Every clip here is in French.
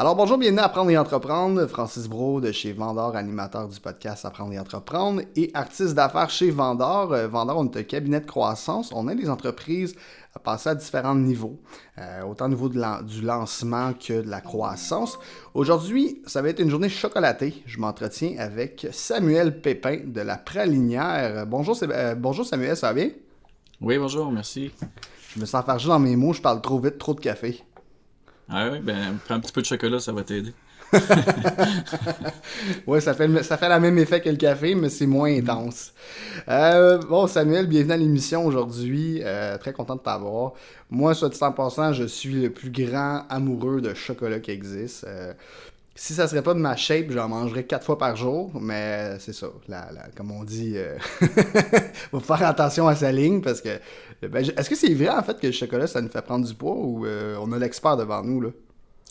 Alors bonjour, bienvenue à Apprendre et Entreprendre. Francis Brault de chez Vendor, animateur du podcast Apprendre et Entreprendre et artiste d'affaires chez Vendor. Vendor, on est un cabinet de croissance. On aide les entreprises à passer à différents niveaux, autant au niveau du lancement que de la croissance. Aujourd'hui, ça va être une journée chocolatée. Je m'entretiens avec Samuel Pépin de la Pralinière. Bonjour Samuel, ça va bien? Oui, bonjour, merci. Je me sens fargé dans mes mots, je parle trop vite, trop de café. Ah oui, ben, prends un petit peu de chocolat, ça va t'aider. Ouais, ça fait le même effet que le café, mais c'est moins Mhm. intense. Bon, Samuel, bienvenue à l'émission aujourd'hui. Très content de t'avoir. Moi, soit dit en passant, je suis le plus grand amoureux de chocolat qui existe. Si ça serait pas de ma shape, j'en mangerais 4 fois par jour, mais c'est ça. Comme on dit, faut faire attention à sa ligne parce que. Est-ce que c'est vrai en fait que le chocolat ça nous fait prendre du poids ou on a l'expert devant nous là?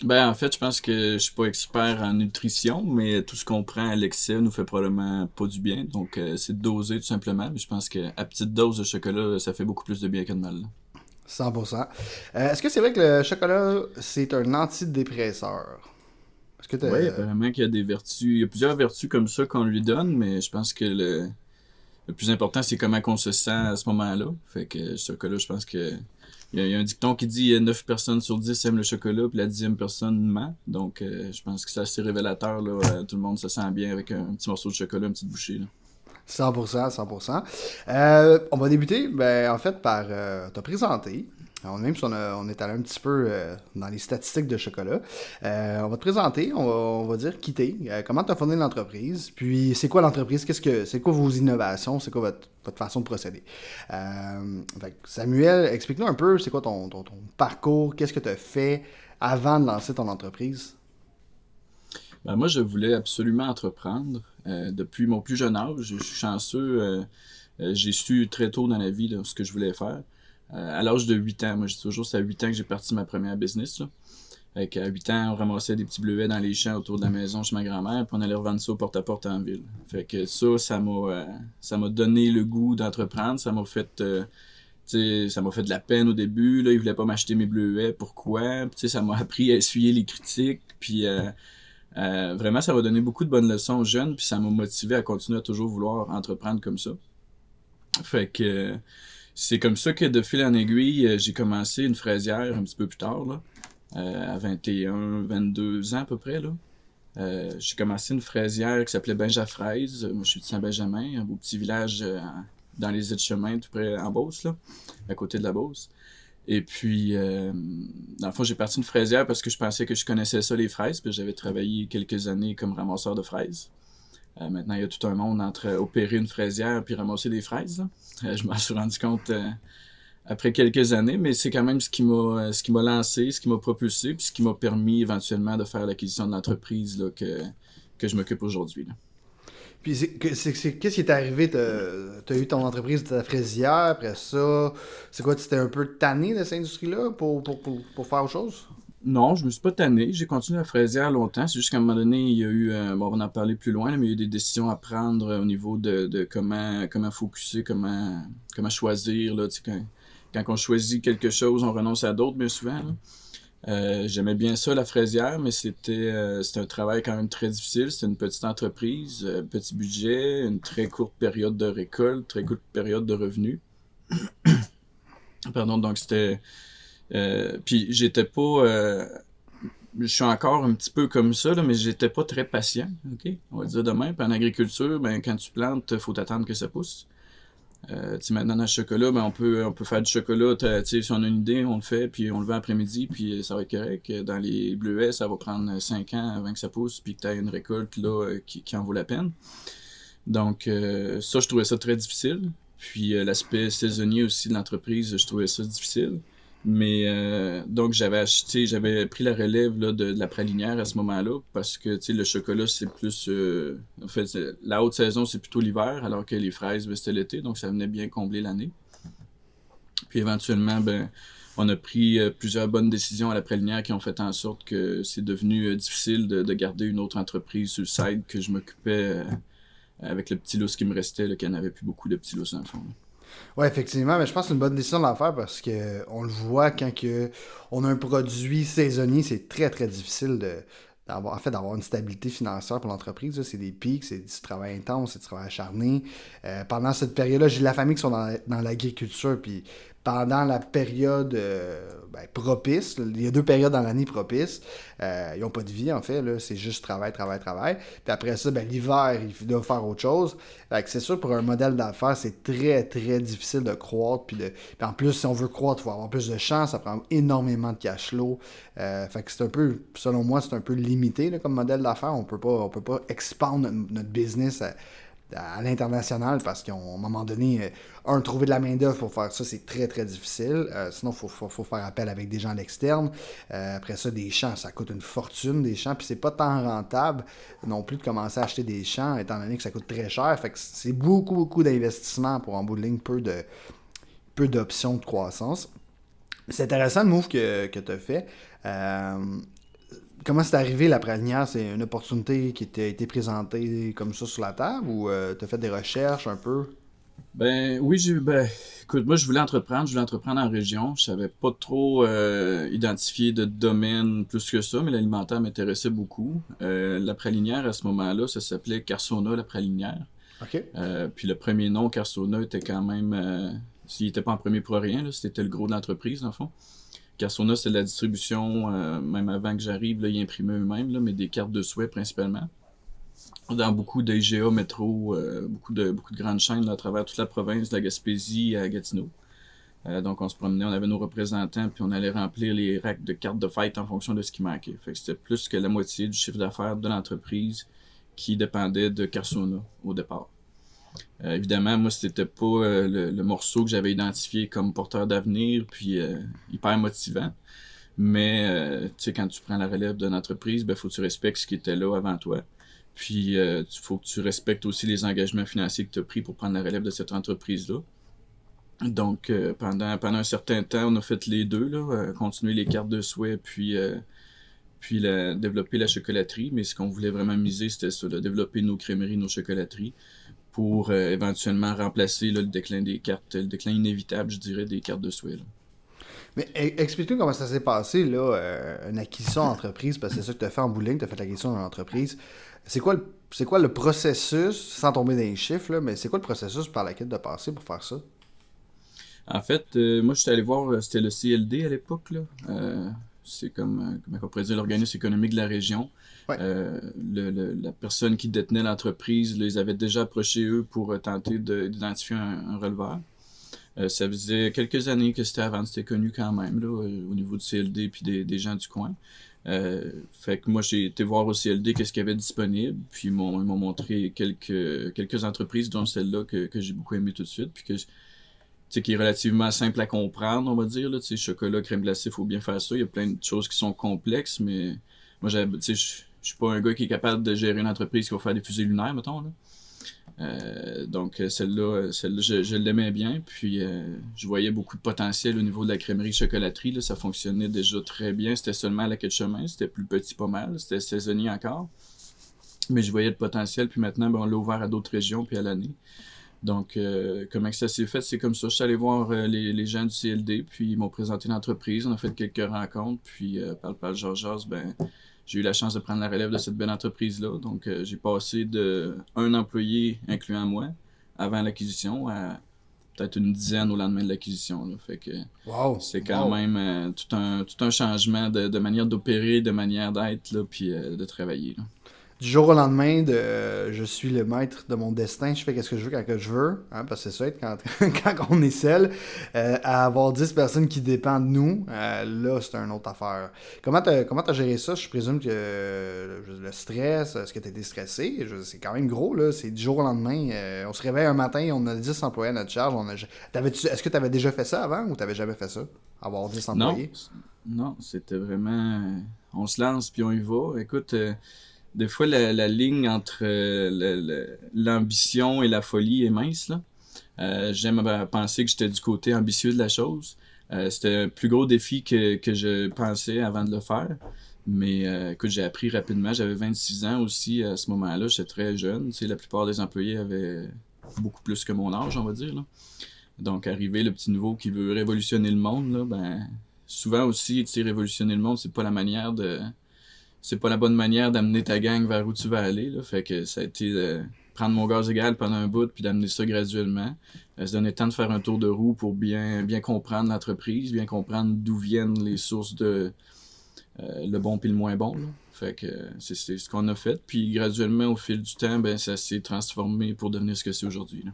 Ben, en fait, je pense que je suis pas expert en nutrition, mais tout ce qu'on prend à l'excès nous fait probablement pas du bien. Donc, c'est de doser tout simplement. Mais je pense qu'à petite dose de chocolat, ça fait beaucoup plus de bien que de mal, là. 100%. Est-ce que c'est vrai que le chocolat, c'est un antidépresseur? Est-ce que Oui, t'as... apparemment qu'il y a des vertus. Il y a plusieurs vertus comme ça qu'on lui donne, mais je pense que le plus important, c'est comment on se sent à ce moment-là. Fait que ce chocolat, je pense que il y a un dicton qui dit 9 personnes sur 10 aiment le chocolat, puis la 10e personne ment. Donc, je pense que c'est assez révélateur. Là. Tout le monde se sent bien avec un petit morceau de chocolat, une petite bouchée. Là. 100%, 100%. On va débuter, en fait, par te présenter. Même si on est allé un petit peu dans les statistiques de chocolat. On va te présenter, on va dire qui t'es, comment tu as fondé l'entreprise, puis c'est quoi l'entreprise, c'est quoi vos innovations, c'est quoi votre façon de procéder. Samuel, explique-nous un peu, c'est quoi ton parcours, qu'est-ce que tu as fait avant de lancer ton entreprise. Ben, moi, je voulais absolument entreprendre. Depuis mon plus jeune âge, je suis chanceux. J'ai su très tôt dans la vie là, ce que je voulais faire. À l'âge de 8 ans, moi je dis toujours, c'est à 8 ans que j'ai parti ma première business. Là. Fait qu'à 8 ans, on ramassait des petits bleuets dans les champs autour de la maison chez ma grand-mère, puis on allait revendre ça au porte-à-porte en ville. Fait que ça m'a donné le goût d'entreprendre. Ça m'a fait de la peine au début. Là, ils voulaient pas m'acheter mes bleuets. Pourquoi? Puis, ça m'a appris à essuyer les critiques. Puis vraiment, ça m'a donné beaucoup de bonnes leçons aux jeunes. Puis ça m'a motivé à continuer à toujours vouloir entreprendre comme ça. Fait que c'est comme ça que de fil en aiguille, j'ai commencé une fraisière un petit peu plus tard, là, à 21, 22 ans à peu près. Là. J'ai commencé une fraisière qui s'appelait Benja Fraise. Moi, je suis de Saint-Benjamin, un beau petit village dans les aides-chemins, tout près en Beauce, là, à côté de la Beauce. Et puis, dans le fond, j'ai parti une fraisière parce que je pensais que je connaissais ça, les fraises, puis j'avais travaillé quelques années comme ramasseur de fraises. Maintenant, il y a tout un monde entre opérer une fraisière puis ramasser des fraises. Là. Je m'en suis rendu compte après quelques années, mais c'est quand même ce qui m'a lancé, ce qui m'a propulsé, puis ce qui m'a permis éventuellement de faire l'acquisition de l'entreprise là, que je m'occupe aujourd'hui. Là. Puis qu'est-ce qui est arrivé? T'as eu ton entreprise de ta fraisière, après ça, c'est quoi, tu t'es un peu tanné de cette industrie-là pour faire autre chose? Non, je me suis pas tanné. J'ai continué la fraisière longtemps. C'est juste qu'à un moment donné, il y a eu, bon, on va en parler plus loin, là, mais il y a eu des décisions à prendre au niveau de comment focuser, comment choisir. Là, tu sais, quand on choisit quelque chose, on renonce à d'autres bien souvent. Là. J'aimais bien ça, la fraisière, mais c'était un travail quand même très difficile. C'était une petite entreprise, petit budget, une très courte période de récolte, très courte période de revenus. Pardon, donc c'était. Puis j'étais pas. Je suis encore un petit peu comme ça, là, mais j'étais pas très patient. Ok, on va dire demain. Puis en agriculture, ben, quand tu plantes, faut attendre que ça pousse. Maintenant, dans le chocolat, ben, on peut faire du chocolat. Si on a une idée, on le fait, puis on le vend après-midi, puis ça va être correct. Dans les bleuets, ça va prendre 5 ans avant que ça pousse, puis que tu aies une récolte là, qui en vaut la peine. Donc, ça, je trouvais ça très difficile. Puis, l'aspect saisonnier aussi de l'entreprise, je trouvais ça difficile. Mais, donc, j'avais pris la relève là, de la pralinière à ce moment-là, parce que, le chocolat, c'est plus... en fait, la haute saison, c'est plutôt l'hiver, alors que les fraises, ben, c'était l'été, donc ça venait bien combler l'année. Puis, éventuellement, ben, on a pris plusieurs bonnes décisions à la pralinière qui ont fait en sorte que c'est devenu difficile de garder une autre entreprise sur le side que je m'occupais avec le petit lousse qui me restait, là, qu'il n'y en avait plus beaucoup de petits lousses dans le fond. Là. Ouais, effectivement, mais je pense que c'est une bonne décision de la faire parce que on le voit quand on a un produit saisonnier, c'est très très difficile d'avoir en fait d'avoir une stabilité financière pour l'entreprise. Là. C'est des pics, c'est du travail intense, c'est du travail acharné. Pendant cette période-là, j'ai de la famille qui sont dans l'agriculture, puis pendant la période propice, là, il y a 2 périodes dans l'année propices. Ils n'ont pas de vie en fait, là, c'est juste travail, travail, travail. Puis après ça, ben, l'hiver, ils doivent faire autre chose. Fait que c'est sûr, pour un modèle d'affaires, c'est très, très difficile de croître. Puis en plus, si on veut croître, il faut avoir plus de chance. Ça prend énormément de cash flow. Fait que c'est un peu, selon moi, c'est un peu limité là, comme modèle d'affaires. On peut pas expandre notre business à l'international parce qu'à un moment donné, trouver de la main-d'œuvre pour faire ça, c'est très très difficile. Sinon, il faut faire appel avec des gens à l'externe. Après ça, des champs, ça coûte une fortune, des champs, puis c'est pas tant rentable non plus de commencer à acheter des champs, étant donné que ça coûte très cher. Fait que c'est beaucoup, beaucoup d'investissement pour en bout de ligne, peu d'options de croissance. C'est intéressant le move que tu as fait. Comment c'est arrivé la pralignère? C'est une opportunité qui t'a été présentée comme ça sur la table ou tu as fait des recherches un peu? Ben oui, écoute, moi je voulais entreprendre en région. Je savais pas trop identifier de domaine plus que ça, mais l'alimentaire m'intéressait beaucoup. La pralinière à ce moment-là, ça s'appelait Carsona la pralinière. OK. Puis le premier nom Carsona était quand même, s'il était pas en premier pour rien, là, c'était le gros de l'entreprise dans le fond. Carsona, c'est de la distribution, même avant que j'arrive, là, ils imprimaient eux-mêmes, là, mais des cartes de souhait principalement dans beaucoup d'IGA métro, beaucoup de grandes chaînes là, à travers toute la province, de la Gaspésie à Gatineau. Donc on se promenait, on avait nos représentants, puis on allait remplir les racks de cartes de fête en fonction de ce qui manquait. Fait que c'était plus que la moitié du chiffre d'affaires de l'entreprise qui dépendait de Carsona au départ. Évidemment, moi, c'était pas le morceau que j'avais identifié comme porteur d'avenir, puis hyper motivant. Mais, tu sais, quand tu prends la relève d'une entreprise, ben, faut que tu respectes ce qui était là avant toi. Puis, il faut que tu respectes aussi les engagements financiers que tu as pris pour prendre la relève de cette entreprise-là. Donc, pendant un certain temps, on a fait les deux, là, continuer les cartes de souhait, puis développer la chocolaterie. Mais ce qu'on voulait vraiment miser, c'était ça, là, développer nos crèmeries, nos chocolateries, pour éventuellement remplacer là, le déclin des cartes, le déclin inévitable, je dirais, des cartes de souhait. Là. Mais explique-nous comment ça s'est passé, là, une acquisition d'entreprise, parce que c'est ça que tu as fait en bowling, tu as fait l'acquisition d'une entreprise. C'est quoi le processus, sans tomber dans les chiffres, là, mais c'est quoi le processus par lequel tu as passé pour faire ça? En fait, moi, je suis allé voir, c'était le CLD à l'époque, là. C'est comme, comment on pourrait dire, l'organisme économique de la région. Ouais. La personne qui détenait l'entreprise les avait déjà approchés, eux, pour tenter d'identifier un releveur. Ça faisait quelques années que c'était avant, c'était connu quand même, là, au niveau du CLD puis des gens du coin. Fait que moi, j'ai été voir au CLD qu'est-ce qu'il y avait disponible, puis ils m'ont montré quelques entreprises, dont celle-là que j'ai beaucoup aimé tout de suite, puis qui est relativement simple à comprendre, on va dire. Là, chocolat, crème glacée, il faut bien faire ça. Il y a plein de choses qui sont complexes, mais moi, je suis pas un gars qui est capable de gérer une entreprise qui va faire des fusées lunaires, mettons. Là. Donc, celle-là je l'aimais bien. Puis, je voyais beaucoup de potentiel au niveau de la crèmerie chocolaterie. Là, ça fonctionnait déjà très bien. C'était seulement à la queue de chemin. C'était plus petit pas mal. C'était saisonnier encore. Mais je voyais le potentiel. Puis maintenant, ben, on l'a ouvert à d'autres régions puis à l'année. Donc, comment que ça s'est fait? C'est comme ça. Je suis allé voir les gens du CLD, puis ils m'ont présenté l'entreprise. On a fait quelques rencontres, puis par le Georges, ben, j'ai eu la chance de prendre la relève de cette belle entreprise-là. Donc, j'ai passé de un employé, incluant moi, avant l'acquisition, à peut-être une dizaine au lendemain de l'acquisition. Là. Fait que Wow! c'est quand Wow! même tout un changement de manière d'opérer, de manière d'être, là, puis de travailler. Là. Du jour au lendemain, je suis le maître de mon destin, je fais ce que je veux quand que je veux, hein, parce que c'est ça, être quand on est seul, à avoir 10 personnes qui dépendent de nous, là, c'est une autre affaire. Comment t'as géré ça? Je présume que le stress, est-ce que t'as été stressé? C'est quand même gros, là, c'est du jour au lendemain. On se réveille un matin, on a 10 employés à notre charge. Est-ce que t'avais déjà fait ça avant ou t'avais jamais fait ça? Avoir 10 Non, employés? non, c'était vraiment... on se lance puis on y va. Écoute, des fois, la ligne entre l'ambition et la folie est mince, là. J'aime penser que j'étais du côté ambitieux de la chose. C'était un plus gros défi que je pensais avant de le faire. Mais écoute, j'ai appris rapidement. J'avais 26 ans aussi à ce moment-là. J'étais très jeune. Tu sais, la plupart des employés avaient beaucoup plus que mon âge, on va dire, là. Donc, arriver le petit nouveau qui veut révolutionner le monde, là, ben, souvent aussi, tu sais, révolutionner le monde, c'est pas la bonne manière d'amener ta gang vers où tu vas aller, là. Fait que ça a été prendre mon gaz égal pendant un bout, puis d'amener ça graduellement. Se donner le temps de faire un tour de roue pour bien comprendre l'entreprise, bien comprendre d'où viennent les sources de le bon puis le moins bon, là. Fait que c'est ce qu'on a fait. Puis graduellement, au fil du temps, ben ça s'est transformé pour devenir ce que c'est aujourd'hui, là.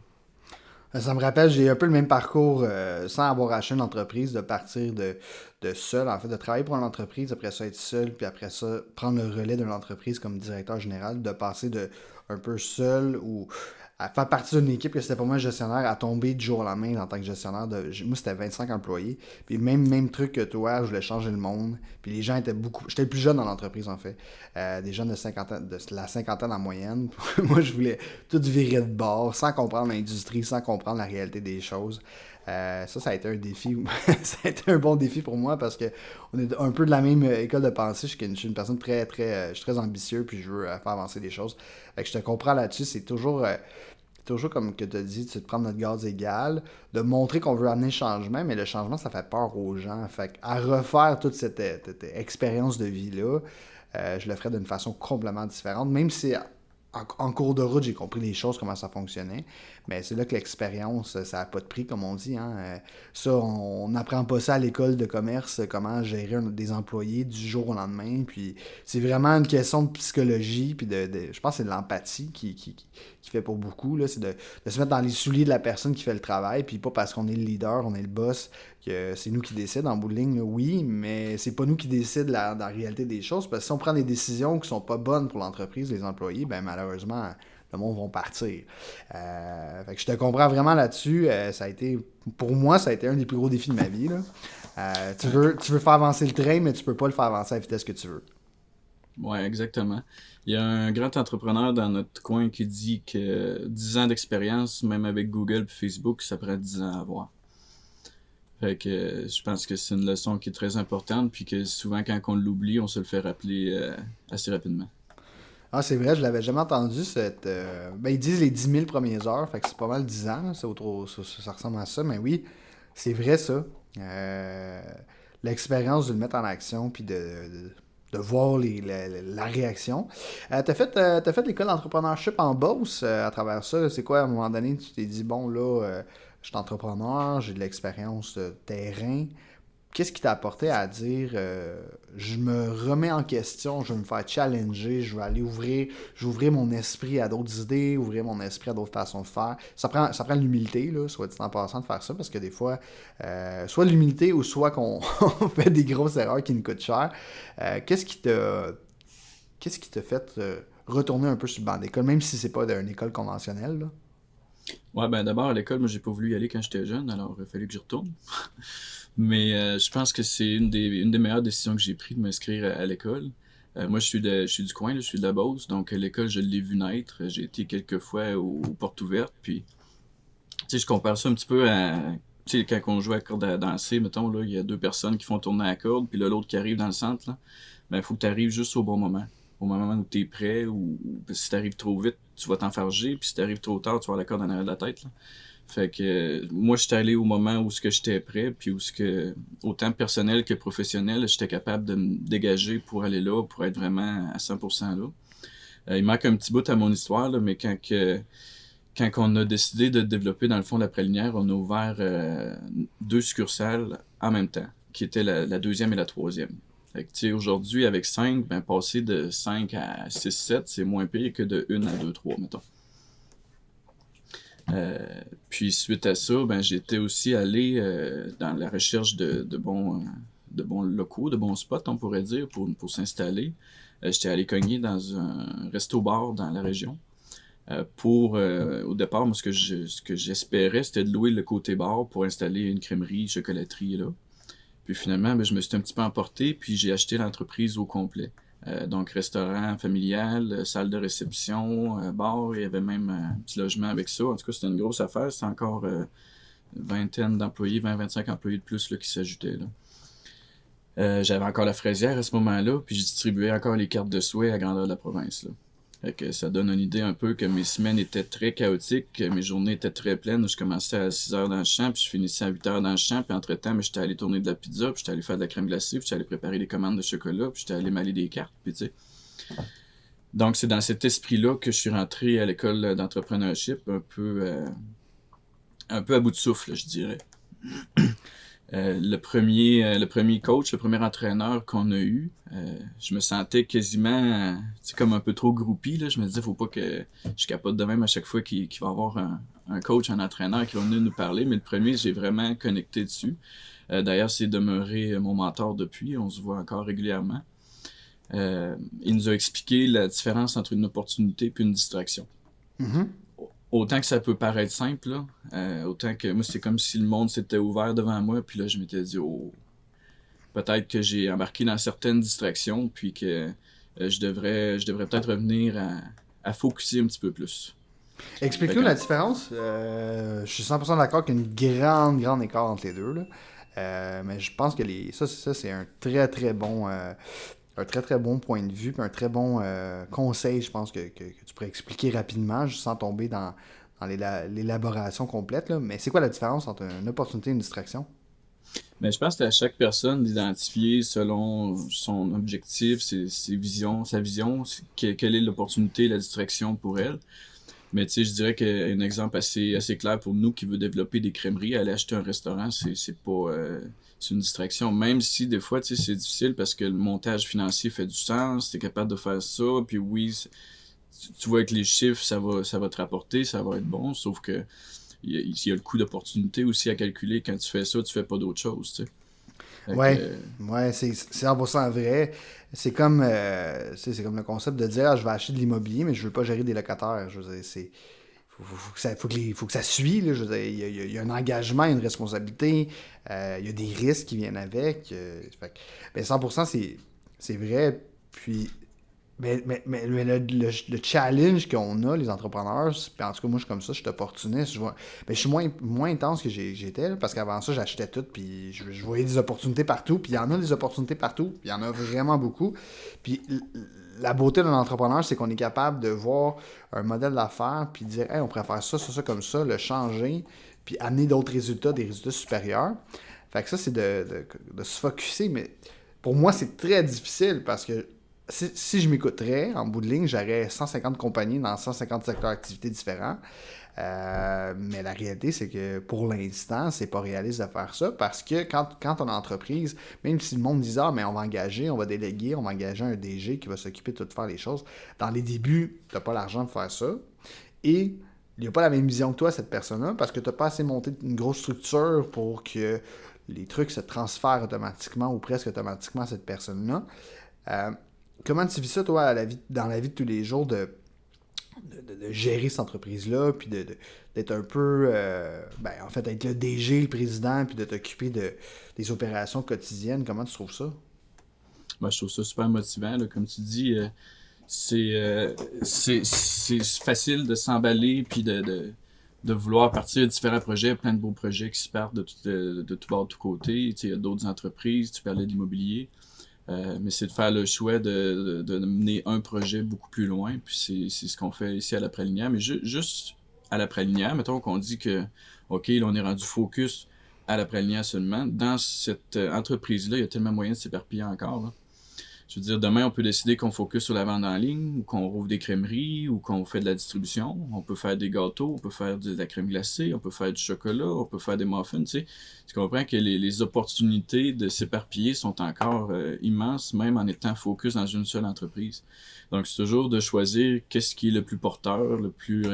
Ça me rappelle, j'ai un peu le même parcours sans avoir acheté une entreprise, de partir de seul, en fait, de travailler pour une entreprise, après ça être seul, puis après ça prendre le relais d'une entreprise comme directeur général, de passer de un peu seul ou à faire partie d'une équipe que c'était pas moi gestionnaire, à tomber du jour au lendemain en tant que gestionnaire. Moi, c'était 25 employés. Puis même truc que toi, je voulais changer le monde. Puis les gens étaient beaucoup. J'étais le plus jeune dans l'entreprise, en fait. Des jeunes de 50 ans, de la cinquantaine en moyenne. Moi, je voulais tout virer de bord, sans comprendre l'industrie, sans comprendre la réalité des choses. Ça a été un défi. Ça a été un bon défi pour moi parce que on est un peu de la même école de pensée. Je suis une personne je suis très ambitieux puis je veux faire avancer les choses. Fait que je te comprends là-dessus. C'est toujours comme que tu as dit, c'est de prendre notre gaz égal, de montrer qu'on veut amener le changement, mais le changement, ça fait peur aux gens. Fait à refaire toute cette expérience de vie-là, je le ferais d'une façon complètement différente, même si en cours de route, j'ai compris les choses, comment ça fonctionnait. Mais c'est là que l'expérience, ça n'a pas de prix, comme on dit. Hein. Ça, on n'apprend pas ça à l'école de commerce, comment gérer des employés du jour au lendemain. Puis c'est vraiment une question de psychologie, puis je pense que c'est de l'empathie qui fait pour beaucoup. Là, c'est de se mettre dans les souliers de la personne qui fait le travail, puis pas parce qu'on est le leader, on est le boss, que c'est nous qui décident en bout de ligne, là, oui, mais c'est pas nous qui décident la réalité des choses, parce que si on prend des décisions qui sont pas bonnes pour l'entreprise, les employés, ben malheureusement, le monde va partir. Fait que je te comprends vraiment là-dessus. Pour moi, ça a été un des plus gros défis de ma vie, là. Tu veux faire avancer le train, mais tu peux pas le faire avancer à la vitesse que tu veux. Ouais, exactement. Il y a un grand entrepreneur dans notre coin qui dit que 10 ans d'expérience, même avec Google et Facebook, ça prend 10 ans à avoir. Fait que je pense que c'est une leçon qui est très importante, puis que souvent, quand on l'oublie, on se le fait rappeler assez rapidement. Ah, c'est vrai, je l'avais jamais entendu. Ben, ils disent les 10 000 premières heures, fait que c'est pas mal 10 ans, là, ça ressemble à ça, mais oui, c'est vrai ça. Euh, L'expérience de le mettre en action, puis de voir la réaction. T'as fait l'école d'entrepreneurship en Beauce à travers ça. C'est quoi, à un moment donné, tu t'es dit, bon, là, je suis entrepreneur, j'ai de l'expérience de terrain. Qu'est-ce qui t'a apporté à dire je me remets en question, je vais me faire challenger, je vais ouvrir mon esprit à d'autres idées, ouvrir mon esprit à d'autres façons de faire. Ça prend de l'humilité, là, soit dit en passant, de faire ça, parce que des fois, soit de l'humilité ou soit qu'on on fait des grosses erreurs qui nous coûtent cher. Qu'est-ce qui t'a fait retourner un peu sur le banc d'école, même si c'est pas d'une école conventionnelle, là? Ouais, ben d'abord, à l'école, moi, j'ai pas voulu y aller quand j'étais jeune, alors il a fallu que j'y retourne. Mais je pense que c'est une des meilleures décisions que j'ai prises de m'inscrire à l'école. Moi, je suis du coin, là, je suis de la Beauce, donc l'école, je l'ai vu naître. J'ai été quelques fois aux portes ouvertes, puis tu sais, je compare ça un petit peu à, tu sais, quand on joue à la corde à danser, mettons, là, il y a deux personnes qui font tourner la corde, puis là, l'autre qui arrive dans le centre, là, ben, il faut que tu arrives juste au bon moment. Au moment où tu es prêt, ou si tu arrives trop vite, tu vas t'enfarger, puis si tu arrives trop tard, tu vas avoir la corde en arrière de la tête, là. Fait que moi, j'étais allé au moment où ce que j'étais prêt, puis où ce que, autant personnel que professionnel, j'étais capable de me dégager pour aller là, pour être vraiment à 100% là. Il manque un petit bout à mon histoire, là, mais quand on a décidé de développer dans le fond l'après-lumière, on a ouvert deux succursales en même temps, qui étaient la deuxième et la troisième. Fait que, tu sais, aujourd'hui, avec 5, ben, passer de 5 à 6 7, c'est moins pire que de 1 à 2 3 mettons. Euh, Puis suite à ça, ben, j'étais aussi allé dans la recherche de bons locaux, de bons spots, on pourrait dire, pour s'installer. J'étais allé cogner dans un resto-bar dans la région. Au départ, moi, ce que j'espérais, c'était de louer le côté bar pour installer une crèmerie, chocolaterie là. Puis finalement, ben, je me suis un petit peu emporté, puis j'ai acheté l'entreprise au complet. Donc restaurant familial, salle de réception, bar, il y avait même un petit logement avec ça. En tout cas, c'était une grosse affaire. C'était encore vingtaine d'employés, 20-25 employés de plus là, qui s'ajoutaient, là. J'avais encore la fraisière à ce moment-là, puis je distribuais encore les cartes de souhait à grandeur de la province, là. Fait que ça donne une idée un peu que mes semaines étaient très chaotiques, que mes journées étaient très pleines. Je commençais à 6 heures dans le champ, puis je finissais à 8 heures dans le champ, puis entre-temps, mais j'étais allé tourner de la pizza, puis j'étais allé faire de la crème glacée, puis j'étais allé préparer des commandes de chocolat, puis j'étais allé m'aller des cartes, puis tu sais. Donc c'est dans cet esprit-là que je suis rentré à l'école d'entrepreneurship, un peu à bout de souffle, je dirais. Le premier coach, le premier entraîneur qu'on a eu, je me sentais quasiment comme un peu trop groupie. Là. Je me disais, faut pas que je capote de même à chaque fois qu'il va y avoir un coach, un entraîneur qui va venir nous parler. Mais le premier, j'ai vraiment connecté dessus. D'ailleurs, c'est demeuré mon mentor depuis. On se voit encore régulièrement. Il nous a expliqué la différence entre une opportunité et une distraction. Mhm. Autant que ça peut paraître simple, là, autant que moi, c'est comme si le monde s'était ouvert devant moi, puis là, je m'étais dit, oh, peut-être que j'ai embarqué dans certaines distractions, puis que je devrais peut-être revenir à focusser un petit peu plus. Fait Explique-nous que, la différence. Je suis 100% d'accord qu'il y a une grande écart entre les deux, là. Mais je pense que ça c'est un très bon point de vue, puis un très bon conseil, je pense, que tu pourrais expliquer rapidement, juste sans tomber dans l'élaboration complète, là. Mais c'est quoi la différence entre une opportunité et une distraction? mais je pense que c'est à chaque personne d'identifier selon son objectif, ses visions, sa vision, quelle est l'opportunité, la distraction pour elle. Mais tu sais, je dirais qu'un exemple assez clair pour nous qui veut développer des crèmeries, aller acheter un restaurant, c'est pas c'est une distraction. Même si des fois, tu sais, c'est difficile parce que le montage financier fait du sens, t'es capable de faire ça, puis oui, tu vois avec les chiffres, ça va te rapporter, ça va être bon, sauf que il y a le coût d'opportunité aussi à calculer. Quand tu fais ça, tu fais pas d'autre chose, tu sais. Fait que, Ouais, ouais, c'est 100% vrai. C'est comme le concept de dire, ah, je vais acheter de l'immobilier, mais je veux pas gérer des locataires. Je veux dire, faut que ça suit, là. Je veux dire, il y a un engagement, une responsabilité, il y a des risques qui viennent avec. Ben 100%, c'est vrai. Puis, mais le challenge qu'on a, les entrepreneurs, puis en tout cas, moi, je suis comme ça, je suis opportuniste. Mais je suis moins intense que j'étais, là, parce qu'avant ça, j'achetais tout, puis je voyais des opportunités partout, puis il y en a des opportunités partout, puis il y en a vraiment beaucoup. Puis la beauté d'un entrepreneur, c'est qu'on est capable de voir un modèle d'affaires, puis dire, hey, on pourrait faire ça comme ça, le changer, puis amener d'autres résultats, des résultats supérieurs. Fait que ça, c'est de se focusser, mais pour moi, c'est très difficile parce que si je m'écouterais, en bout de ligne, j'aurais 150 compagnies dans 150 secteurs d'activité différents. Mais la réalité, c'est que pour l'instant, c'est pas réaliste de faire ça parce que quand on est entreprise, même si le monde dit ah, mais on va engager, on va déléguer, on va engager un DG qui va s'occuper de tout faire les choses, dans les débuts, t'as pas l'argent de faire ça. Et il n'y a pas la même vision que toi, cette personne-là, parce que tu n'as pas assez monté une grosse structure pour que les trucs se transfèrent automatiquement ou presque automatiquement à cette personne-là. Euh, Comment tu vis ça, toi, dans la vie de tous les jours, de gérer cette entreprise-là, puis d'être un peu, en fait, être le DG, le président, puis de t'occuper des opérations quotidiennes? Comment tu trouves ça? moi, je trouve ça super motivant, là. Comme tu dis, c'est euh, c'est facile de s'emballer puis de vouloir partir de différents projets, plein de beaux projets qui se partent de tout bord, de tous côtés. Tu sais, il y a d'autres entreprises, tu parlais de l'immobilier, mais c'est de faire le choix de mener un projet beaucoup plus loin, puis c'est ce qu'on fait ici à la Pralinière. Mais juste à la Pralinière, mettons qu'on dit que, OK, là, on est rendu focus à la Pralinière seulement. Dans cette entreprise-là, il y a tellement moyen de s'éparpiller encore, là. Je veux dire, demain, on peut décider qu'on focus sur la vente en ligne, ou qu'on rouvre des crèmeries, ou qu'on fait de la distribution. On peut faire des gâteaux, on peut faire de la crème glacée, on peut faire du chocolat, on peut faire des muffins, tu sais. Tu comprends que les opportunités de s'éparpiller sont encore immenses, même en étant focus dans une seule entreprise. Donc, c'est toujours de choisir qu'est-ce qui est le plus porteur, le plus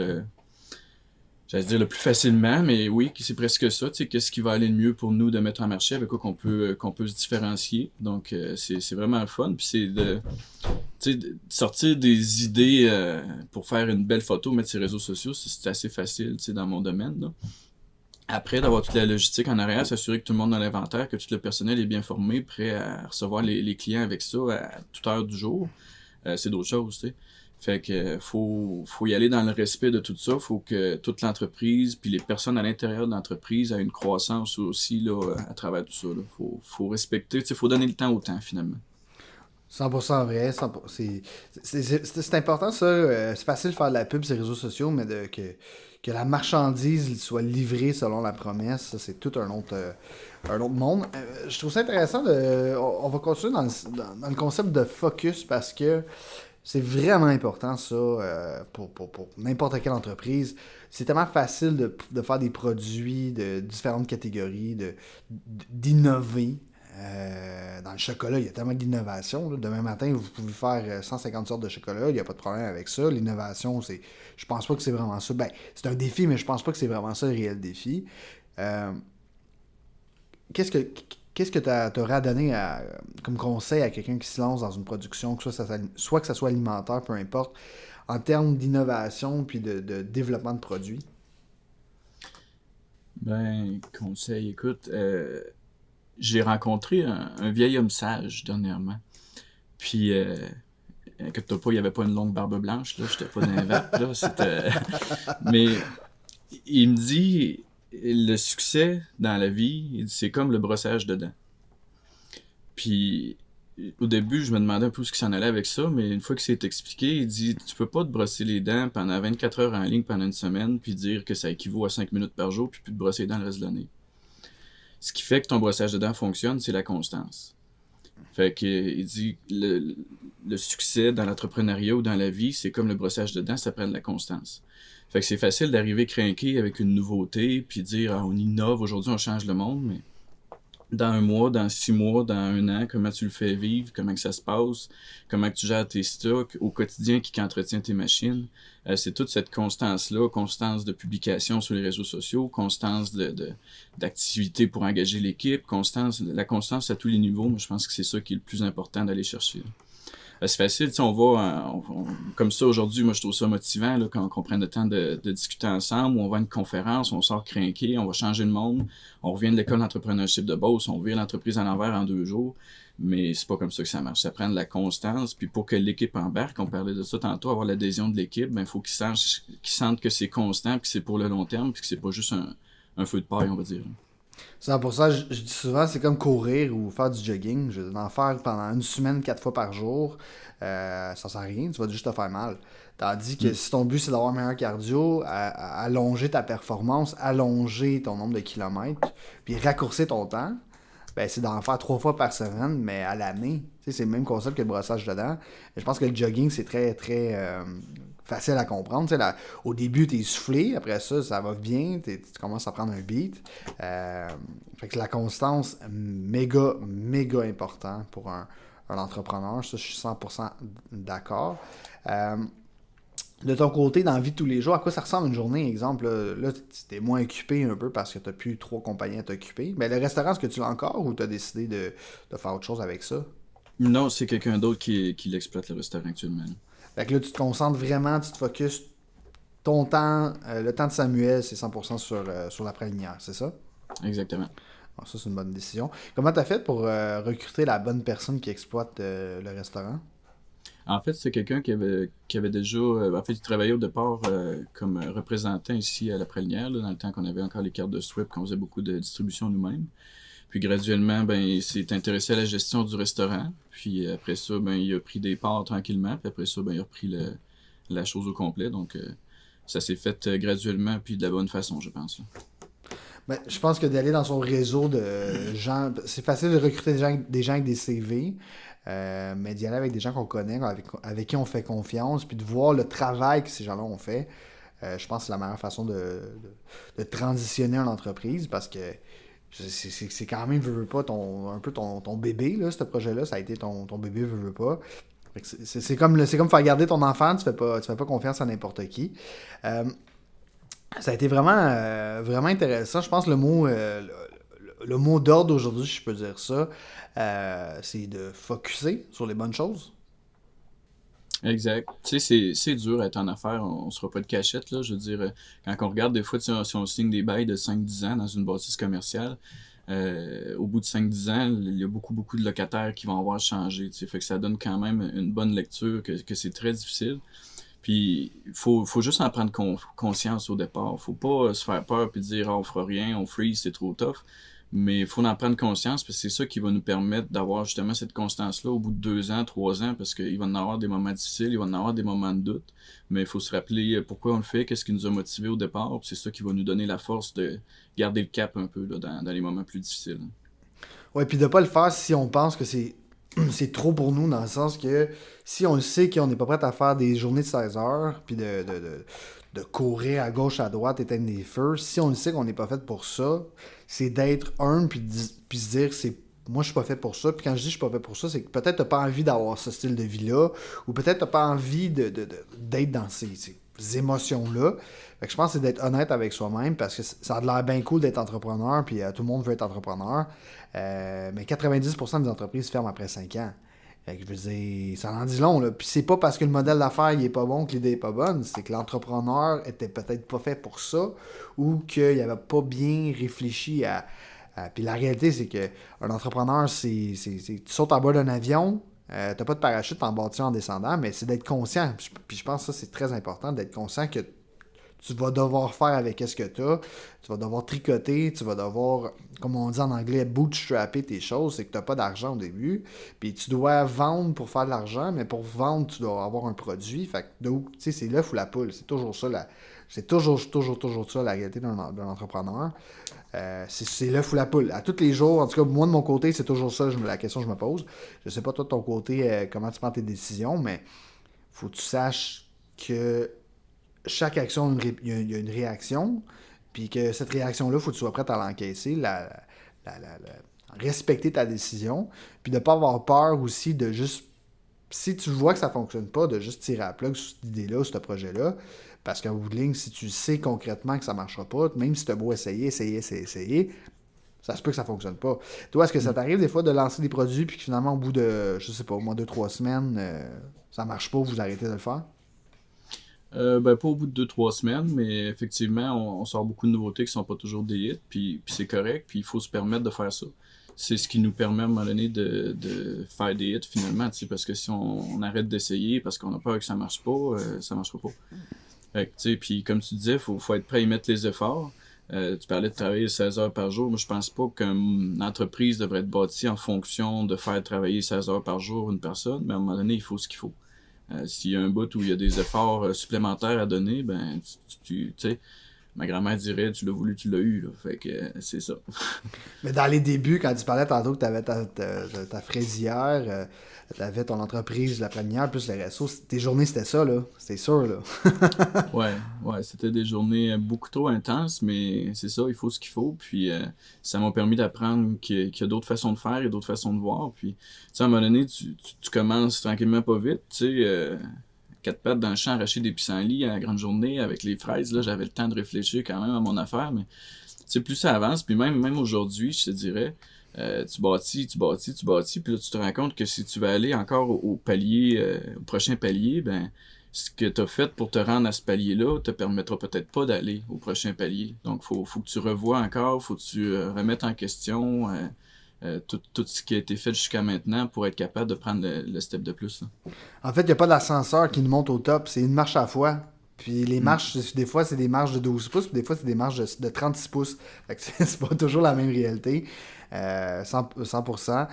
j'allais dire le plus facilement, mais oui, c'est presque ça. Tu sais, qu'est-ce qui va aller le mieux pour nous de mettre en marché, avec quoi qu'on peut se différencier. Donc, c'est vraiment le fun. Puis c'est tu sais, de sortir des idées pour faire une belle photo, mettre sur les réseaux sociaux, c'est assez facile, tu sais, dans mon domaine, là. Après, d'avoir toute la logistique en arrière, s'assurer que tout le monde a l'inventaire, que tout le personnel est bien formé, prêt à recevoir les clients avec ça à toute heure du jour, c'est d'autres choses, tu sais. Fait que faut y aller dans le respect de tout ça. Faut que toute l'entreprise, puis les personnes à l'intérieur de l'entreprise aient une croissance aussi là, à travers tout ça, là. Faut respecter, tu sais, faut donner le temps au temps finalement. 100% vrai. 100%, c'est important, ça. C'est facile de faire de la pub sur les réseaux sociaux, mais que la marchandise soit livrée selon la promesse, ça, c'est tout un autre monde. Je trouve ça intéressant. On va continuer dans le concept de focus parce que c'est vraiment important, ça, pour n'importe quelle entreprise. C'est tellement facile de faire des produits de différentes catégories, d'innover. Dans le chocolat, il y a tellement d'innovation. Là. Demain matin, vous pouvez faire 150 sortes de chocolat, il n'y a pas de problème avec ça. L'innovation, je pense pas que c'est vraiment ça. Ben, c'est un défi, mais je pense pas que c'est vraiment ça le réel défi. Euh, qu'est-ce que qu'est-ce que tu aurais à donner comme conseil à quelqu'un qui se lance dans une production, que soit que ça soit alimentaire, peu importe, en termes d'innovation puis de développement de produits? Ben, conseil, écoute, j'ai rencontré un vieil homme sage dernièrement. Puis, inquiète-toi pas, il n'y avait pas une longue barbe blanche, là, j'étais pas dans les vapes, là, c'était... Mais il me dit, le succès dans la vie, il dit, c'est comme le brossage de dents. Puis, au début, je me demandais un peu ce qui s'en allait avec ça, mais une fois que c'est expliqué, il dit, tu peux pas te brosser les dents pendant 24 heures en ligne pendant une semaine, puis dire que ça équivaut à 5 minutes par jour, puis plus te brosser les dents le reste de l'année. Ce qui fait que ton brossage de dents fonctionne, c'est la constance. Fait que, il dit, le succès dans l'entrepreneuriat ou dans la vie, c'est comme le brossage de dents, ça prend de la constance. Fait que c'est facile d'arriver craqué avec une nouveauté, puis dire, ah, on innove, aujourd'hui on change le monde, mais dans un mois, dans 6 mois, dans un an, comment tu le fais vivre, comment que ça se passe, comment que tu gères tes stocks au quotidien, qui entretient tes machines. C'est toute cette constance-là, constance de publication sur les réseaux sociaux, constance d'activité pour engager l'équipe, la constance à tous les niveaux. Moi, je pense que c'est ça qui est le plus important d'aller chercher. C'est facile, tu sais, on va comme ça aujourd'hui, moi je trouve ça motivant là, quand on prenne le temps de discuter ensemble, ou on va à une conférence, on sort crinqué, on va changer le monde, on revient de l'école d'entrepreneurship de Beauce, on vire l'entreprise à l'envers en 2 jours, mais c'est pas comme ça que ça marche. Ça prend de la constance, puis pour que l'équipe embarque, on parlait de ça tantôt, avoir l'adhésion de l'équipe, ben il faut qu'ils sentent que c'est constant, puis que c'est pour le long terme, puis que c'est pas juste un feu de paille, on va dire. 100%, je dis souvent, c'est comme courir ou faire du jogging. Je vais en faire pendant une semaine, 4 fois par jour. Ça sert à rien, tu vas juste te faire mal. Tandis que Mm. si ton but c'est d'avoir un meilleur cardio, allonger ta performance, allonger ton nombre de kilomètres, puis raccourcir ton temps, ben c'est d'en faire 3 fois par semaine, mais à l'année. Tu sais, c'est le même concept que le brossage de dents. Et je pense que le jogging, c'est très, très facile à comprendre. Tu sais, au début, tu es soufflé, après ça, ça va bien, tu commences à prendre un beat. Fait que la constance, méga, méga important pour un entrepreneur. Ça, je suis 100% d'accord. Euh, de ton côté, dans la vie de tous les jours, à quoi ça ressemble une journée, exemple? Là tu es moins occupé un peu parce que tu n'as plus 3 compagnies à t'occuper. Mais le restaurant, est-ce que tu l'as encore ou tu as décidé de faire autre chose avec ça? Non, c'est quelqu'un d'autre qui l'exploite le restaurant actuellement. Fait que là, tu te concentres vraiment, tu te focuses ton temps, le temps de Samuel, c'est 100% sur la préliminaire, c'est ça? Exactement. Bon, ça, c'est une bonne décision. Comment tu as fait pour recruter la bonne personne qui exploite le restaurant? En fait, c'est quelqu'un qui avait déjà. En fait, il travaillait au départ comme représentant ici à la Pralière, là, dans le temps qu'on avait encore les cartes de SWIP, qu'on faisait beaucoup de distribution nous-mêmes. Puis graduellement, ben, il s'est intéressé à la gestion du restaurant. Puis après ça, ben, il a pris des parts tranquillement. Puis après ça, ben, il a repris la chose au complet. Donc, ça s'est fait graduellement, puis de la bonne façon, je pense. Là. Ben, je pense que d'aller dans son réseau de gens, c'est facile de recruter des gens avec des CV, mais d'y aller avec des gens qu'on connaît, avec qui on fait confiance, puis de voir le travail que ces gens-là ont fait, je pense que c'est la meilleure façon de transitionner en entreprise parce que c'est quand même, veux pas, un peu ton bébé, là, ce projet-là, ça a été ton bébé, veux pas. Fait que c'est comme faire garder ton enfant, tu fais pas confiance à n'importe qui. Euh, Ça a été vraiment, vraiment intéressant. Je pense que le mot d'ordre aujourd'hui, si je peux dire ça, c'est de focusser sur les bonnes choses. Exact. Tu sais, c'est dur à être en affaires, on se fera pas de cachette, là. Je veux dire, quand on regarde des fois, tu sais, si on signe des bails de 5-10 ans dans une bâtisse commerciale, au bout de 5-10 ans, il y a beaucoup, beaucoup de locataires qui vont avoir changé, tu sais. Fait que ça donne quand même une bonne lecture que c'est très difficile. Puis, faut juste en prendre conscience au départ. Faut pas se faire peur puis dire, ah, on fera rien, on freeze, c'est trop tough. Mais il faut en prendre conscience parce que c'est ça qui va nous permettre d'avoir justement cette constance-là au bout de 2 ans, 3 ans, parce qu'il va en avoir des moments difficiles, il va en avoir des moments de doute, mais il faut se rappeler pourquoi on le fait, qu'est-ce qui nous a motivés au départ, puis c'est ça qui va nous donner la force de garder le cap un peu là, dans les moments plus difficiles. Ouais, puis de pas le faire si on pense que c'est trop pour nous, dans le sens que si on le sait qu'on n'est pas prêt à faire des journées de 16 heures, puis de courir à gauche, à droite, éteindre des feux, si on le sait qu'on n'est pas fait pour ça, c'est d'être humble, puis se dire, moi je suis pas fait pour ça. Puis quand je dis je suis pas fait pour ça, c'est que peut-être t'as pas envie d'avoir ce style de vie-là, ou peut-être t'as pas envie d'être dans ces émotions-là. Fait que je pense que c'est d'être honnête avec soi-même, parce que ça a l'air bien cool d'être entrepreneur, puis tout le monde veut être entrepreneur. Mais 90% des entreprises ferment après 5 ans. Fait que je veux dire, ça en dit long, là. Puis c'est pas parce que le modèle d'affaires il est pas bon que l'idée est pas bonne, c'est que l'entrepreneur était peut-être pas fait pour ça, ou qu'il avait pas bien réfléchi puis la réalité, c'est que un entrepreneur, tu sautes en bas d'un avion, t'as pas de parachute en bâtiment en descendant, mais c'est d'être conscient. Puis je pense que ça, c'est très important, d'être conscient que tu vas devoir faire avec ce que tu as. Tu vas devoir tricoter, tu vas devoir, comme on dit en anglais, bootstrapper tes choses. C'est que tu n'as pas d'argent au début. Puis tu dois vendre pour faire de l'argent, mais pour vendre, tu dois avoir un produit. Fait que, tu sais, c'est l'œuf ou la poule. C'est toujours ça, c'est toujours ça, la réalité d'un entrepreneur. C'est l'œuf ou la poule. À tous les jours, en tout cas, moi de mon côté, c'est toujours ça la question que je me pose. Je sais pas toi de ton côté comment tu prends tes décisions, mais faut que tu saches que chaque action, il y a une réaction, puis que cette réaction-là, il faut que tu sois prêt à l'encaisser, respecter ta décision, puis de ne pas avoir peur aussi de juste, si tu vois que ça ne fonctionne pas, de juste tirer à la plug sur cette idée-là, sur ce projet-là, parce qu'en bout de ligne, si tu sais concrètement que ça ne marchera pas, même si tu as beau essayer, ça se peut que ça ne fonctionne pas. Toi, est-ce que ça t'arrive des fois de lancer des produits, puis que finalement, au bout de, je sais pas, au moins 2-3 semaines, ça marche pas, vous arrêtez de le faire? Ben, pas au bout de 2, 3 semaines, mais effectivement, on sort beaucoup de nouveautés qui sont pas toujours des hits, puis c'est correct, puis il faut se permettre de faire ça. C'est ce qui nous permet à un moment donné de faire des hits finalement, tu sais, parce que si on arrête d'essayer parce qu'on a peur que ça marchera pas. Fait que, tu sais, puis comme tu disais, faut être prêt à y mettre les efforts. Tu parlais de travailler 16 heures par jour. Moi, je pense pas qu'une entreprise devrait être bâtie en fonction de faire travailler 16 heures par jour une personne, mais à un moment donné, il faut ce qu'il faut. S'il y a un bout où il y a des efforts supplémentaires à donner, ben, tu sais, ma grand-mère dirait, tu l'as voulu, tu l'as eu, là. Fait que c'est ça. Mais dans les débuts, quand tu parlais tantôt que tu avais ta fraisière, tu avais ton entreprise, la première, plus le resto, tes journées, c'était ça, là. C'est sûr, là. Ouais, ouais, c'était des journées beaucoup trop intenses, mais c'est ça, il faut ce qu'il faut. Puis ça m'a permis d'apprendre qu'il y a d'autres façons de faire et d'autres façons de voir. Puis, tu sais, à un moment donné, tu commences tranquillement pas vite, tu sais, quatre pattes dans le champ, arracher des pissenlits à la grande journée avec les fraises, là, j'avais le temps de réfléchir quand même à mon affaire, mais tu sais, plus ça avance, puis même aujourd'hui, je te dirais, tu bâtis, puis là, tu te rends compte que si tu veux aller encore au palier, au prochain palier, ben, ce que tu as fait pour te rendre à ce palier-là te permettra peut-être pas d'aller au prochain palier. Donc, faut que tu revoies encore, faut que tu remettes en question tout ce qui a été fait jusqu'à maintenant pour être capable de prendre le step de plus, là. En fait, il n'y a pas d'ascenseur qui nous monte au top, c'est une marche à la fois. Puis les Mm. marches, des fois, c'est des marches de 12 pouces, puis des fois, c'est des marches de 36 pouces. Fait que c'est pas toujours la même réalité, 100%.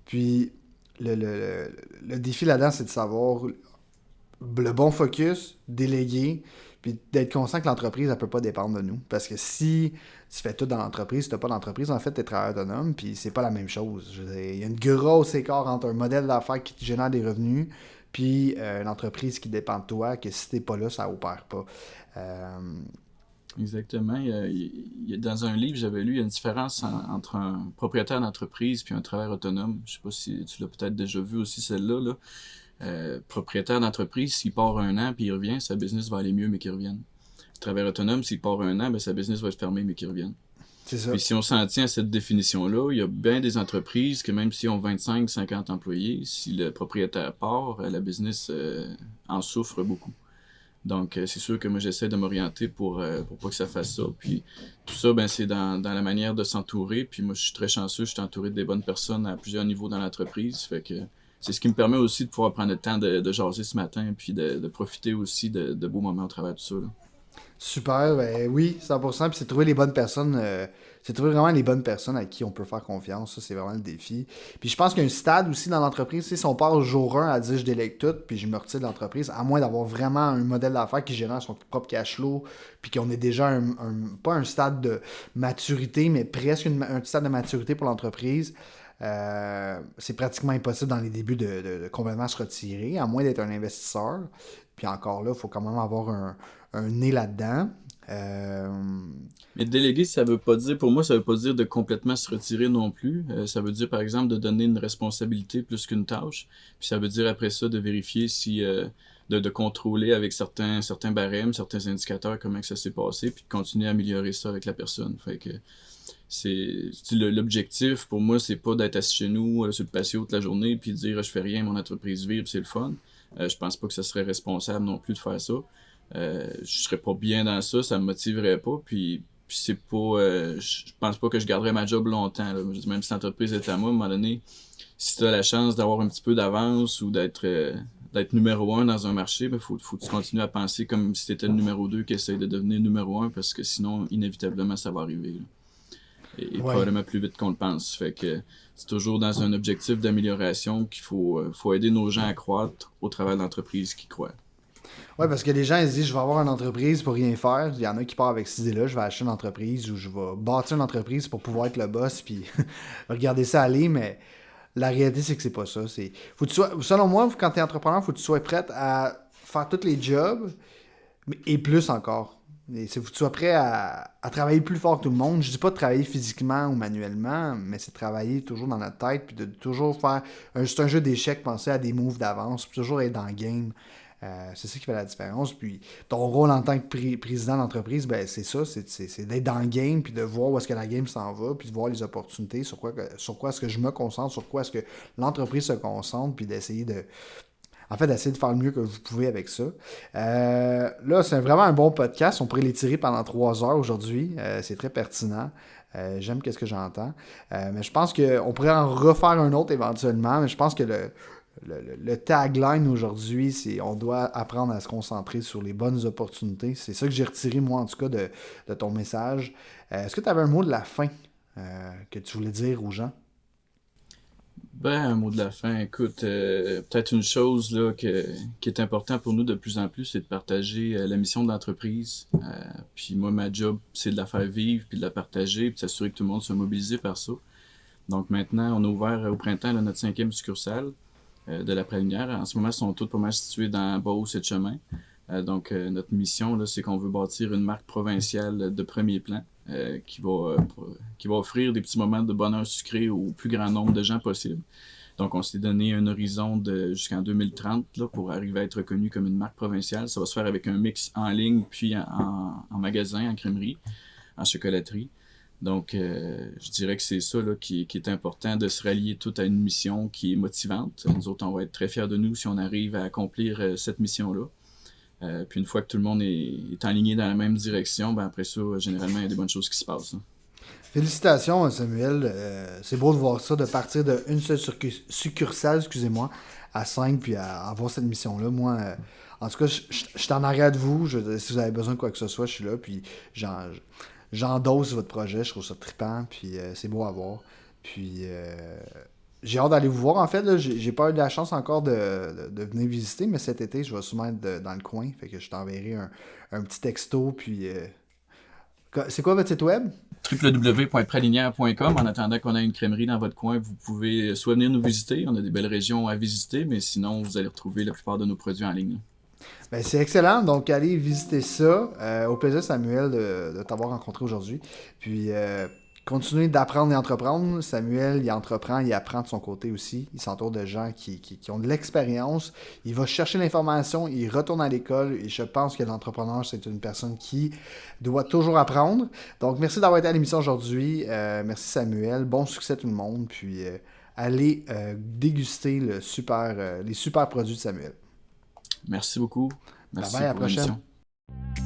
Puis le défi là-dedans, c'est de savoir le bon focus, déléguer, puis d'être conscient que l'entreprise, elle peut pas dépendre de nous. Parce que si tu fais tout dans l'entreprise, si tu n'as pas d'entreprise, en fait, tu es travailleur autonome, puis c'est pas la même chose. Je veux dire, il y a une grosse écart entre un modèle d'affaires qui te génère des revenus, puis une entreprise qui dépend de toi, que si t'es pas là, ça opère pas. Euh, Exactement. Dans un livre, j'avais lu, il y a une différence entre un propriétaire d'entreprise puis un travailleur autonome. Je sais pas si tu l'as peut-être déjà vu aussi, celle-là, là. Propriétaire d'entreprise, s'il part 1 an puis il revient, sa business va aller mieux, mais qu'il revienne. Travailleur autonome, s'il part 1 an, ben, sa business va être fermée, mais qu'il revienne. c'est ça. Puis si on s'en tient à cette définition-là, il y a bien des entreprises que même si on 25, 50 employés, si le propriétaire part, la business en souffre beaucoup. Donc, c'est sûr que moi, j'essaie de m'orienter pour pas que ça fasse ça. Puis, tout ça, ben, c'est dans la manière de s'entourer. Puis, moi, je suis très chanceux, je suis entouré des bonnes personnes à plusieurs niveaux dans l'entreprise. Fait que c'est ce qui me permet aussi de pouvoir prendre le temps de jaser ce matin, puis de profiter aussi de beaux moments au travers de tout ça, là. Super, ben oui, 100%. Puis c'est trouver les bonnes personnes, c'est trouver vraiment les bonnes personnes à qui on peut faire confiance. Ça, c'est vraiment le défi. Puis je pense qu'il y a un stade aussi dans l'entreprise. Tu sais, si on part au jour 1 à dire je délègue tout, puis je me retire de l'entreprise, à moins d'avoir vraiment un modèle d'affaires qui gère son propre cash flow, puis qu'on ait déjà pas un stade de maturité, mais presque un stade de maturité pour l'entreprise. C'est pratiquement impossible dans les débuts de complètement se retirer, à moins d'être un investisseur. Puis encore là, il faut quand même avoir un nez là-dedans. Euh, Mais déléguer, ça veut pas dire, pour moi, ça veut pas dire de complètement se retirer non plus. Ça veut dire, par exemple, de donner une responsabilité plus qu'une tâche. Puis ça veut dire après ça de vérifier si, de contrôler avec certains barèmes, certains indicateurs comment que ça s'est passé, puis de continuer à améliorer ça avec la personne. Fait que l'objectif pour moi, c'est pas d'être assis chez nous sur le patio toute la journée puis de dire je fais rien, mon entreprise vit, puis c'est le fun. Je pense pas que ça serait responsable non plus de faire ça. Je serais pas bien dans ça, ça me motiverait pas, puis c'est pas, je pense pas que je garderais ma job longtemps, là. Je dis, même si l'entreprise est à moi, à un moment donné, si tu as la chance d'avoir un petit peu d'avance ou d'être numéro un dans un marché, ben faut que tu continues à penser comme si tu étais le numéro 2 qui essaye de devenir numéro un parce que sinon, inévitablement, ça va arriver, là. Et ouais. probablement plus vite qu'on le pense. Fait que c'est toujours dans un objectif d'amélioration qu'il faut aider nos gens à croître au travers de l'entreprise qui croient. Ouais, parce que les gens ils se disent je vais avoir une entreprise pour rien faire. Il y en a qui partent avec cette idée-là, je vais acheter une entreprise ou je vais bâtir une entreprise pour pouvoir être le boss puis regarder ça aller, mais la réalité c'est que c'est pas ça. Faut que tu sois, selon moi, quand tu es entrepreneur, faut que tu sois prêt à faire tous les jobs et plus encore. Et faut que tu sois prêt à travailler plus fort que tout le monde. Je dis pas de travailler physiquement ou manuellement, mais c'est de travailler toujours dans notre tête, puis de toujours faire. C'est un jeu d'échecs, penser à des moves d'avance, puis toujours être dans le game. C'est ça qui fait la différence. Puis ton rôle en tant que président d'entreprise, ben, c'est ça, c'est d'être dans le game, puis de voir où est-ce que la game s'en va, puis de voir les opportunités, sur quoi est-ce que je me concentre, sur quoi est-ce que l'entreprise se concentre, puis d'essayer de faire le mieux que vous pouvez avec ça. Là, c'est vraiment un bon podcast. On pourrait l'étirer pendant 3 heures aujourd'hui. C'est très pertinent. J'aime ce que j'entends. Mais je pense qu'on pourrait en refaire un autre éventuellement. Mais je pense que le tagline aujourd'hui, c'est on doit apprendre à se concentrer sur les bonnes opportunités. C'est ça que j'ai retiré, moi, en tout cas, de ton message. Est-ce que tu avais un mot de la fin que tu voulais dire aux gens? Ben, un mot de la fin, écoute, peut-être une chose là qui est important pour nous de plus en plus, c'est de partager la mission de l'entreprise. Puis moi, ma job, c'est de la faire vivre, puis de la partager, puis de s'assurer que tout le monde soit mobilisé par ça. Donc maintenant, on a ouvert au printemps là, notre 5e succursale de la Pralinière. En ce moment, ils sont toutes pas mal situées dans Beauce et Chemin. Donc notre mission, là, c'est qu'on veut bâtir une marque provinciale de premier plan qui va offrir des petits moments de bonheur sucré au plus grand nombre de gens possible. Donc, on s'est donné un horizon jusqu'en 2030 là, pour arriver à être reconnu comme une marque provinciale. Ça va se faire avec un mix en ligne, puis en magasin, en crèmerie, en chocolaterie. Donc, je dirais que c'est ça là, qui est important, de se rallier tout à une mission qui est motivante. Nous autres, on va être très fiers de nous si on arrive à accomplir cette mission-là. Puis une fois que tout le monde est aligné dans la même direction, ben après ça, généralement, il y a des bonnes choses qui se passent, hein. Félicitations, Samuel. C'est beau de voir ça, de partir d'une seule succursale, excusez-moi, à 5, puis à avoir cette mission-là. Moi, en tout cas, je suis en arrière de vous. Si vous avez besoin de quoi que ce soit, je suis là. Puis j'endosse votre projet. Je trouve ça trippant. Puis c'est beau à voir. Puis j'ai hâte d'aller vous voir. En fait, là, j'ai pas eu de la chance encore de venir visiter, mais cet été, je vais sûrement être dans le coin. Fait que je t'enverrai un petit texto. Puis c'est quoi votre site web? www.pralinière.com. En attendant qu'on ait une crèmerie dans votre coin, vous pouvez soit venir nous visiter, on a des belles régions à visiter, mais sinon, vous allez retrouver la plupart de nos produits en ligne. Ben, c'est excellent. Donc, allez visiter ça. Au plaisir, Samuel, de t'avoir rencontré aujourd'hui. Puis, continuez d'apprendre et entreprendre. Samuel, il entreprend, il apprend de son côté aussi. Il s'entoure de gens qui ont de l'expérience. Il va chercher l'information, il retourne à l'école. Et je pense que l'entrepreneur, c'est une personne qui doit toujours apprendre. Donc, merci d'avoir été à l'émission aujourd'hui. Merci, Samuel. Bon succès tout le monde. Puis, allez déguster les super produits de Samuel. Merci beaucoup. Bye Merci bye, à la pour prochaine. l'émission.